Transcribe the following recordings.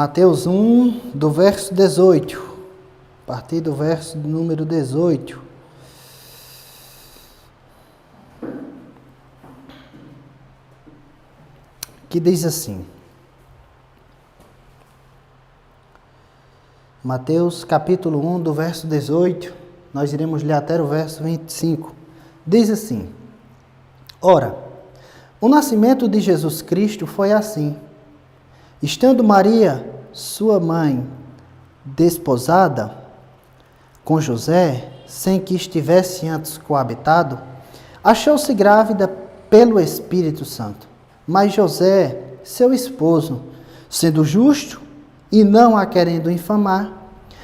Mateus 1, do verso 18. A partir do verso número 18. Que diz assim. Mateus capítulo 1, do verso 18. Nós iremos ler até o verso 25. Diz assim: Ora, o nascimento de Jesus Cristo foi assim. Estando Maria, sua mãe, desposada com José, sem que estivesse antes coabitado, achou-se grávida pelo Espírito Santo. Mas José, seu esposo, sendo justo e não a querendo infamar,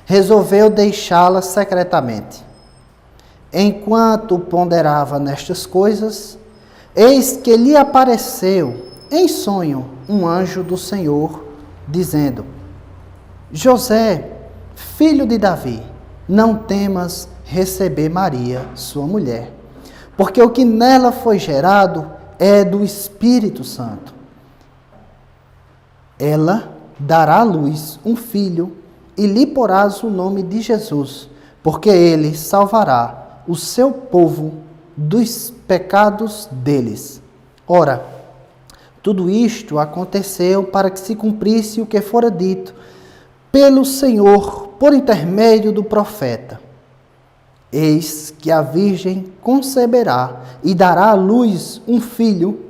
resolveu deixá-la secretamente. Enquanto ponderava nestas coisas, eis que lhe apareceu em sonho um anjo do Senhor, dizendo: José, filho de Davi, não temas receber Maria, sua mulher, porque o que nela foi gerado é do Espírito Santo. Ela dará à luz um filho e lhe porás o nome de Jesus, porque ele salvará o seu povo dos pecados deles. Ora, tudo isto aconteceu para que se cumprisse o que fora dito pelo Senhor por intermédio do profeta. Eis que a Virgem conceberá e dará à luz um filho,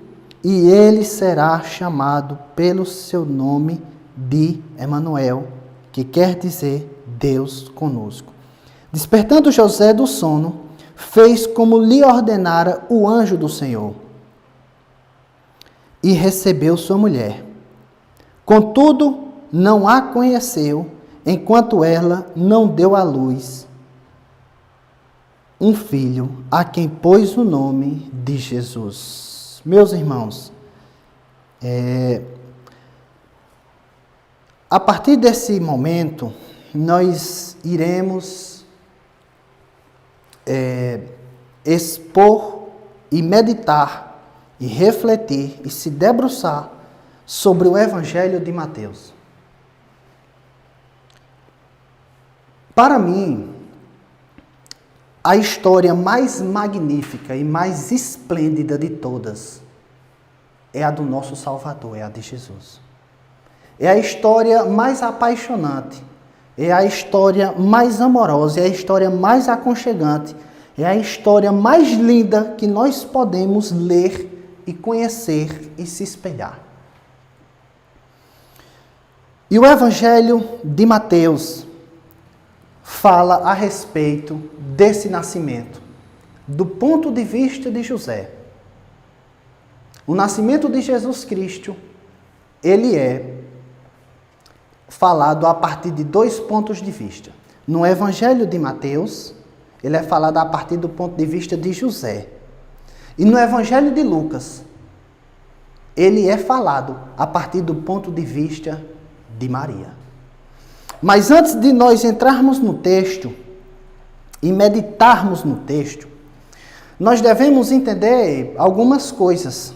e ele será chamado pelo seu nome de Emanuel, que quer dizer Deus conosco. Despertando José do sono, fez como lhe ordenara o anjo do Senhor, e recebeu sua mulher. Contudo, não a conheceu, enquanto ela não deu à luz um filho, a quem pôs o nome de Jesus. Meus irmãos, a partir desse momento, nós iremos expor e meditar e refletir e se debruçar sobre o Evangelho de Mateus. Para mim, a história mais magnífica e mais esplêndida de todas é a do nosso Salvador, é a de Jesus. É a história mais apaixonante, é a história mais amorosa, é a história mais aconchegante, é a história mais linda que nós podemos ler e conhecer e se espelhar. E o Evangelho de Mateus fala a respeito desse nascimento, do ponto de vista de José. O nascimento de Jesus Cristo, ele é falado a partir de dois pontos de vista. No Evangelho de Mateus, ele é falado a partir do ponto de vista de José. E no Evangelho de Lucas, ele é falado a partir do ponto de vista de Maria. Mas antes de nós entrarmos no texto e meditarmos no texto, nós devemos entender algumas coisas.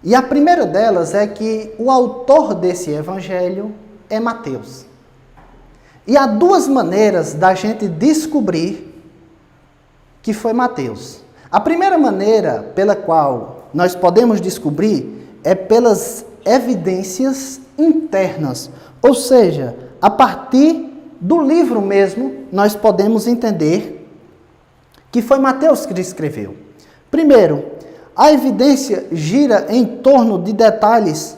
E a primeira delas é que o autor desse evangelho é Mateus. E há duas maneiras da gente descobrir que foi Mateus. A primeira maneira pela qual nós podemos descobrir é pelas evidências internas, ou seja, a partir do livro mesmo, nós podemos entender que foi Mateus que escreveu. Primeiro, a evidência gira em torno de detalhes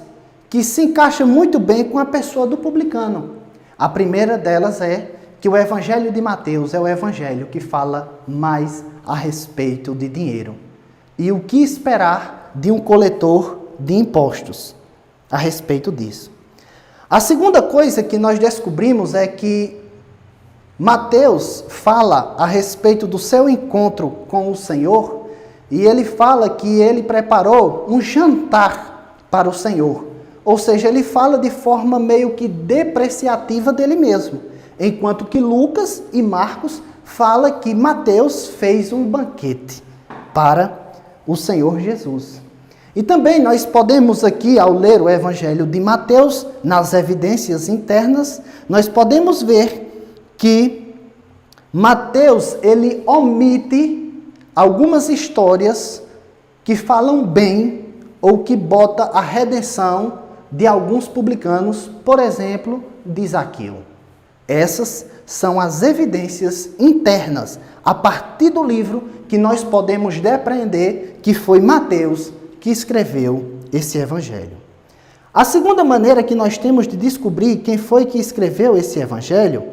que se encaixam muito bem com a pessoa do publicano. A primeira delas é que o Evangelho de Mateus é o Evangelho que fala mais a respeito de dinheiro. E o que esperar de um coletor de impostos a respeito disso. A segunda coisa que nós descobrimos é que Mateus fala a respeito do seu encontro com o Senhor e ele fala que ele preparou um jantar para o Senhor. Ou seja, ele fala de forma meio que depreciativa dele mesmo, enquanto que Lucas e Marcos falam que Mateus fez um banquete para o Senhor Jesus. E também nós podemos aqui, ao ler o Evangelho de Mateus, nas evidências internas, nós podemos ver que Mateus, ele omite algumas histórias que falam bem ou que bota a redenção de alguns publicanos, por exemplo, de Zaqueu. Essas são as evidências internas, a partir do livro que nós podemos depreender que foi Mateus que escreveu esse evangelho. A segunda maneira que nós temos de descobrir quem foi que escreveu esse evangelho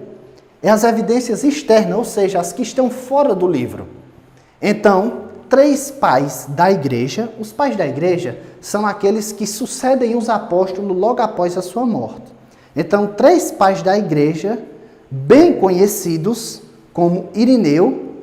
é as evidências externas, ou seja, as que estão fora do livro. Então, 3 pais da igreja, os pais da igreja são aqueles que sucedem os apóstolos logo após a sua morte. Então, 3 pais da igreja, bem conhecidos, como Irineu,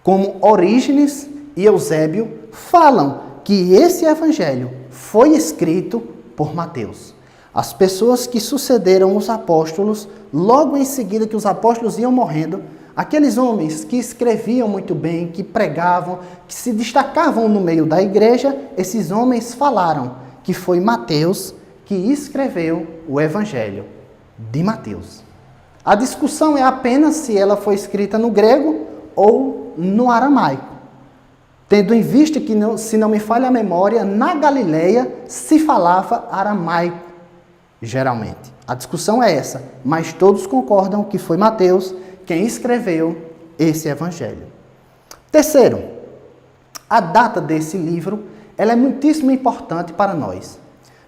como Orígenes e Eusébio, falam que esse evangelho foi escrito por Mateus. As pessoas que sucederam os apóstolos, logo em seguida que os apóstolos iam morrendo, aqueles homens que escreviam muito bem, que pregavam, que se destacavam no meio da igreja, esses homens falaram que foi Mateus que escreveu o evangelho de Mateus. A discussão é apenas se ela foi escrita no grego ou no aramaico. Tendo em vista que, se não me falha a memória, na Galileia se falava aramaico, geralmente. A discussão é essa, mas todos concordam que foi Mateus quem escreveu esse evangelho. Terceiro, a data desse livro ela é muitíssimo importante para nós.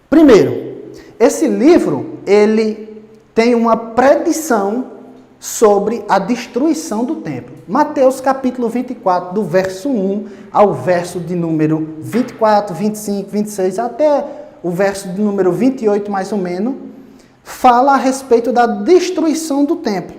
Primeiro, esse livro ele tem uma predição sobre a destruição do templo. Mateus capítulo 24, do verso 1 ao verso de número 24, 25, 26, até o verso de número 28, mais ou menos, fala a respeito da destruição do templo.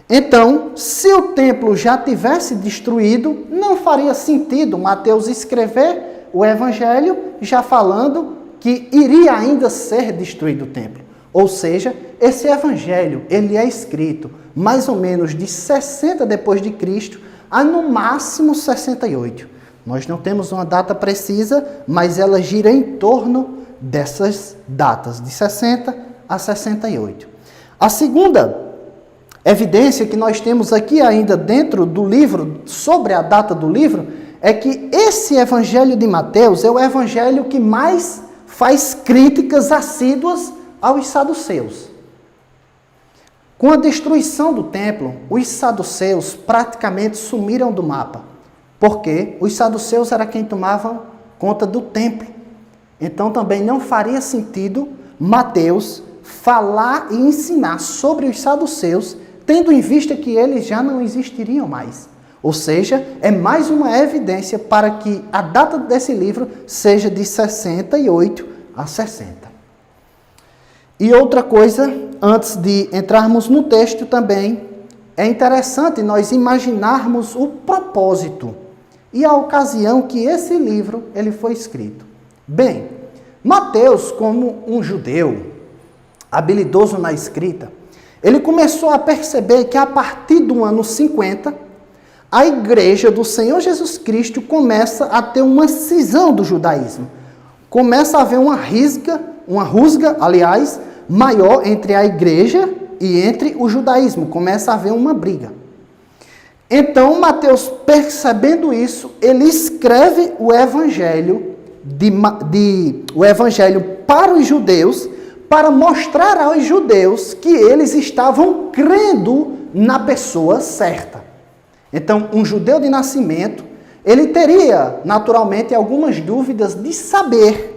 Então, se o templo já tivesse destruído, não faria sentido Mateus escrever o evangelho já falando que iria ainda ser destruído o templo. Ou seja, esse evangelho ele é escrito mais ou menos de 60 depois de Cristo a no máximo 68. Nós não temos uma data precisa, mas ela gira em torno dessas datas, de 60 a 68. A segunda evidência que nós temos aqui ainda dentro do livro, sobre a data do livro, é que esse evangelho de Mateus é o evangelho que mais faz críticas assíduas aos saduceus. Com a destruição do templo, os saduceus praticamente sumiram do mapa, porque os saduceus eram quem tomavam conta do templo. Então também não faria sentido Mateus falar e ensinar sobre os saduceus, tendo em vista que eles já não existiriam mais. Ou seja, é mais uma evidência para que a data desse livro seja de 68 a 60. E outra coisa, antes de entrarmos no texto também, é interessante nós imaginarmos o propósito e a ocasião que esse livro ele foi escrito. Bem, Mateus, como um judeu habilidoso na escrita, ele começou a perceber que a partir do ano 50, a igreja do Senhor Jesus Cristo começa a ter uma cisão do judaísmo. Começa a haver uma rusga, maior entre a igreja e entre o judaísmo. Começa a haver uma briga. Então, Mateus, percebendo isso, ele escreve o evangelho, o evangelho para os judeus, para mostrar aos judeus que eles estavam crendo na pessoa certa. Então, um judeu de nascimento, ele teria, naturalmente, algumas dúvidas de saber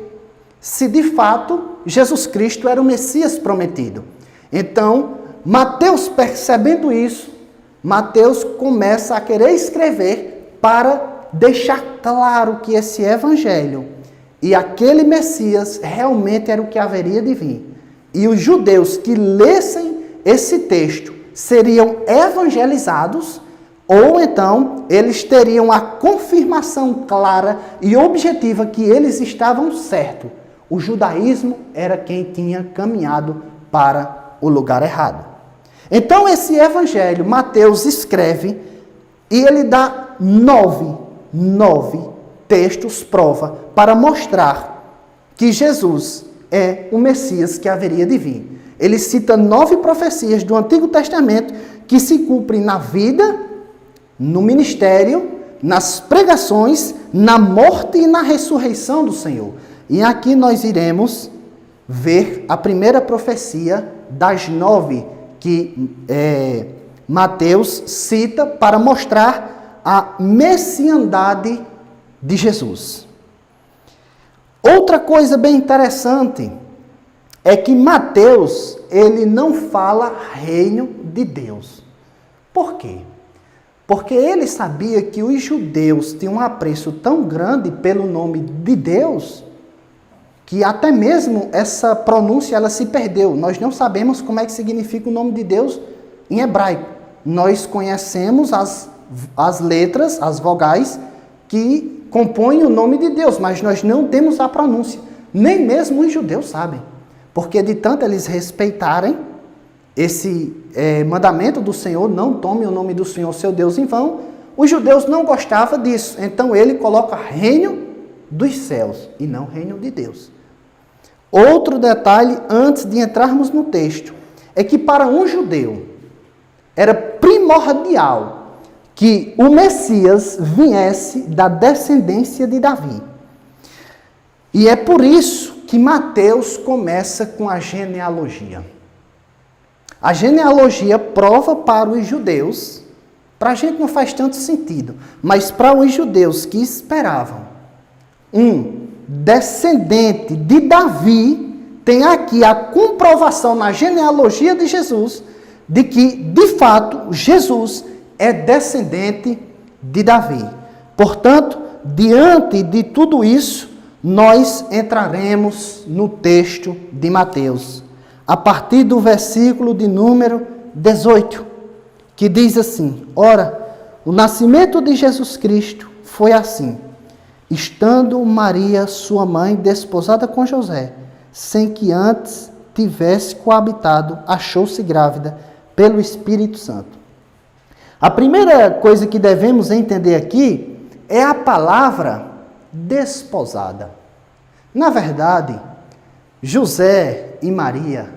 se, de fato, Jesus Cristo era o Messias prometido. Então, Mateus, percebendo isso, Mateus começa a querer escrever para deixar claro que esse evangelho e aquele Messias realmente era o que haveria de vir. E os judeus que lessem esse texto seriam evangelizados, ou então eles teriam a confirmação clara e objetiva que eles estavam certos. O judaísmo era quem tinha caminhado para o lugar errado. Então esse evangelho, Mateus escreve e ele dá nove textos prova para mostrar que Jesus é o Messias que haveria de vir. Ele cita 9 profecias do Antigo Testamento que se cumprem na vida, no ministério, nas pregações, na morte e na ressurreição do Senhor. E aqui nós iremos ver a primeira profecia das 9 que Mateus cita para mostrar a messiandade de Jesus. Outra coisa bem interessante é que Mateus, ele não fala reino de Deus. Por quê? Porque ele sabia que os judeus tinham um apreço tão grande pelo nome de Deus, que até mesmo essa pronúncia ela se perdeu. Nós não sabemos como é que significa o nome de Deus em hebraico. Nós conhecemos as letras, as vogais, que compõem o nome de Deus, mas nós não temos a pronúncia. Nem mesmo os judeus sabem. Porque de tanto eles respeitarem esse mandamento do Senhor, não tome o nome do Senhor, seu Deus, em vão, os judeus não gostavam disso. Então ele coloca reino dos céus e não reino de Deus. Outro detalhe, antes de entrarmos no texto, é que para um judeu era primordial que o Messias viesse da descendência de Davi. E é por isso que Mateus começa com a genealogia. A genealogia prova para os judeus, para a gente não faz tanto sentido, mas para os judeus que esperavam um descendente de Davi, tem aqui a comprovação na genealogia de Jesus, de que, de fato, Jesus é descendente de Davi. Portanto, diante de tudo isso, nós entraremos no texto de Mateus, a partir do versículo de número 18, que diz assim: Ora, o nascimento de Jesus Cristo foi assim, estando Maria, sua mãe, desposada com José, sem que antes tivesse coabitado, achou-se grávida pelo Espírito Santo. A primeira coisa que devemos entender aqui é a palavra desposada. Na verdade, José e Maria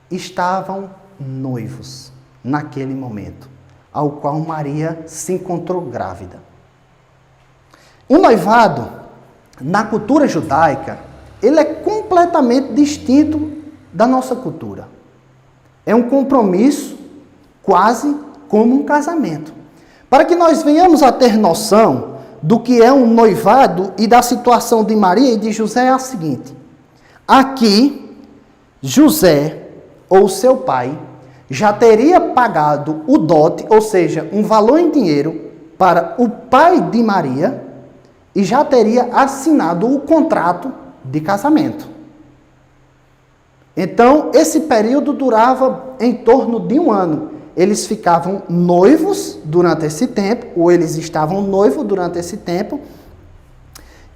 estavam noivos naquele momento, ao qual Maria se encontrou grávida. O noivado, na cultura judaica, ele é completamente distinto da nossa cultura. É um compromisso quase como um casamento. Para que nós venhamos a ter noção do que é um noivado e da situação de Maria e de José é a seguinte. Aqui, José, ou seu pai, já teria pagado o dote, ou seja, um valor em dinheiro, para o pai de Maria e já teria assinado o contrato de casamento. Então, esse período durava em torno de 1 ano. Eles ficavam noivos durante esse tempo, ou eles estavam noivos durante esse tempo.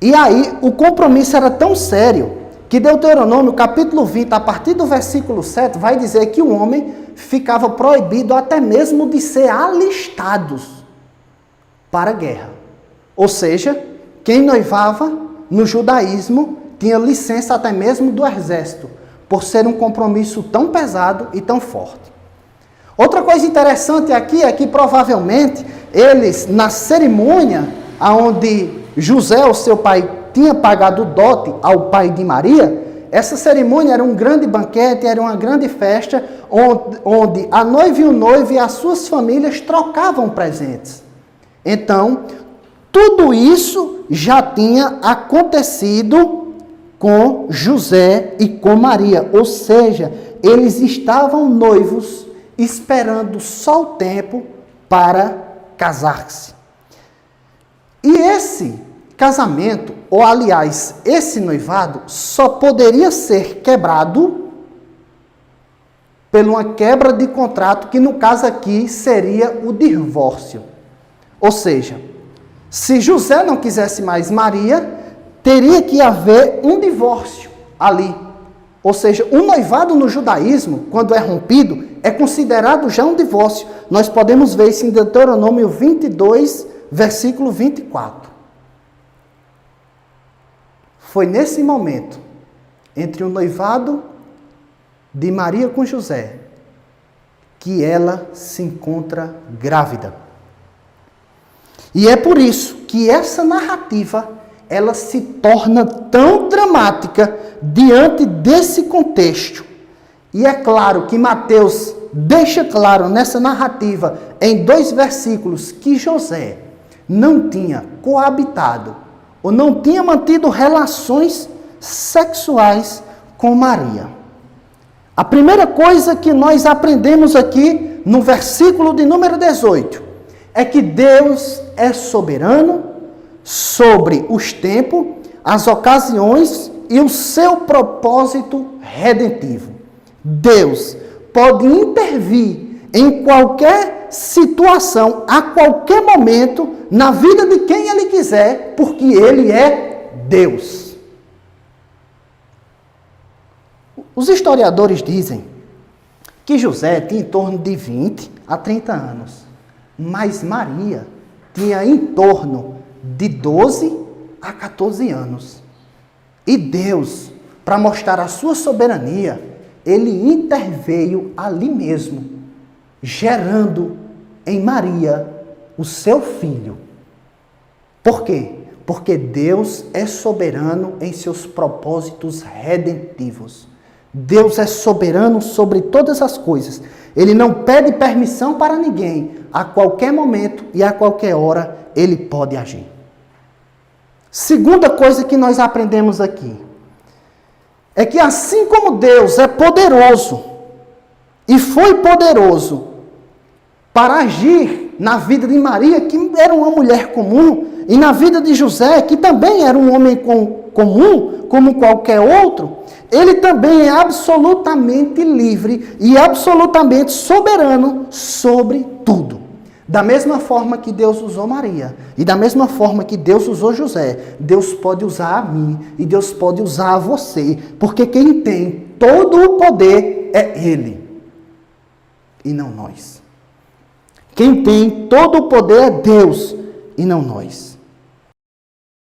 E aí, o compromisso era tão sério que Deuteronômio, capítulo 20, a partir do versículo 7, vai dizer que o homem ficava proibido até mesmo de ser alistados para a guerra. Ou seja, quem noivava no judaísmo tinha licença até mesmo do exército, por ser um compromisso tão pesado e tão forte. Outra coisa interessante aqui é que provavelmente eles, na cerimônia onde José, o seu pai, tinha pagado o dote ao pai de Maria, essa cerimônia era um grande banquete, era uma grande festa, onde a noiva e o noivo e as suas famílias trocavam presentes. Então, tudo isso já tinha acontecido com José e com Maria, ou seja, eles estavam noivos, esperando só o tempo para casar-se. E esse casamento, ou aliás, esse noivado, só poderia ser quebrado por uma quebra de contrato, que no caso aqui seria o divórcio. Ou seja, se José não quisesse mais Maria, teria que haver um divórcio ali. Ou seja, o noivado no judaísmo, quando é rompido, é considerado já um divórcio. Nós podemos ver isso em Deuteronômio 22, versículo 24. foi nesse momento, entre o noivado de Maria com José, que ela se encontra grávida. E é por isso que essa narrativa, ela se torna tão dramática diante desse contexto. E é claro que Mateus deixa claro nessa narrativa, em 2 versículos, que José não tinha coabitado ou não tinha mantido relações sexuais com Maria. A primeira coisa que nós aprendemos aqui no versículo de número 18 é que Deus é soberano sobre os tempos, as ocasiões e o seu propósito redentivo. Deus pode intervir em qualquer situação, a qualquer momento, na vida de quem Ele quiser, porque Ele é Deus. Os historiadores dizem que José tinha em torno de 20 a 30 anos, mas Maria tinha em torno de 12 a 14 anos. E Deus, para mostrar a sua soberania, Ele interveio ali mesmo, gerando em Maria o seu filho. Por quê? Porque Deus é soberano em seus propósitos redentivos. Deus é soberano sobre todas as coisas. Ele não pede permissão para ninguém. A qualquer momento e a qualquer hora, Ele pode agir. Segunda coisa que nós aprendemos aqui é que assim como Deus é poderoso e foi poderoso para agir na vida de Maria, que era uma mulher comum, e na vida de José, que também era um homem comum, como qualquer outro, Ele também é absolutamente livre e absolutamente soberano sobre tudo. Da mesma forma que Deus usou Maria, e da mesma forma que Deus usou José, Deus pode usar a mim e Deus pode usar a você, porque quem tem todo o poder é Ele, e não nós. Quem tem todo o poder é Deus, e não nós.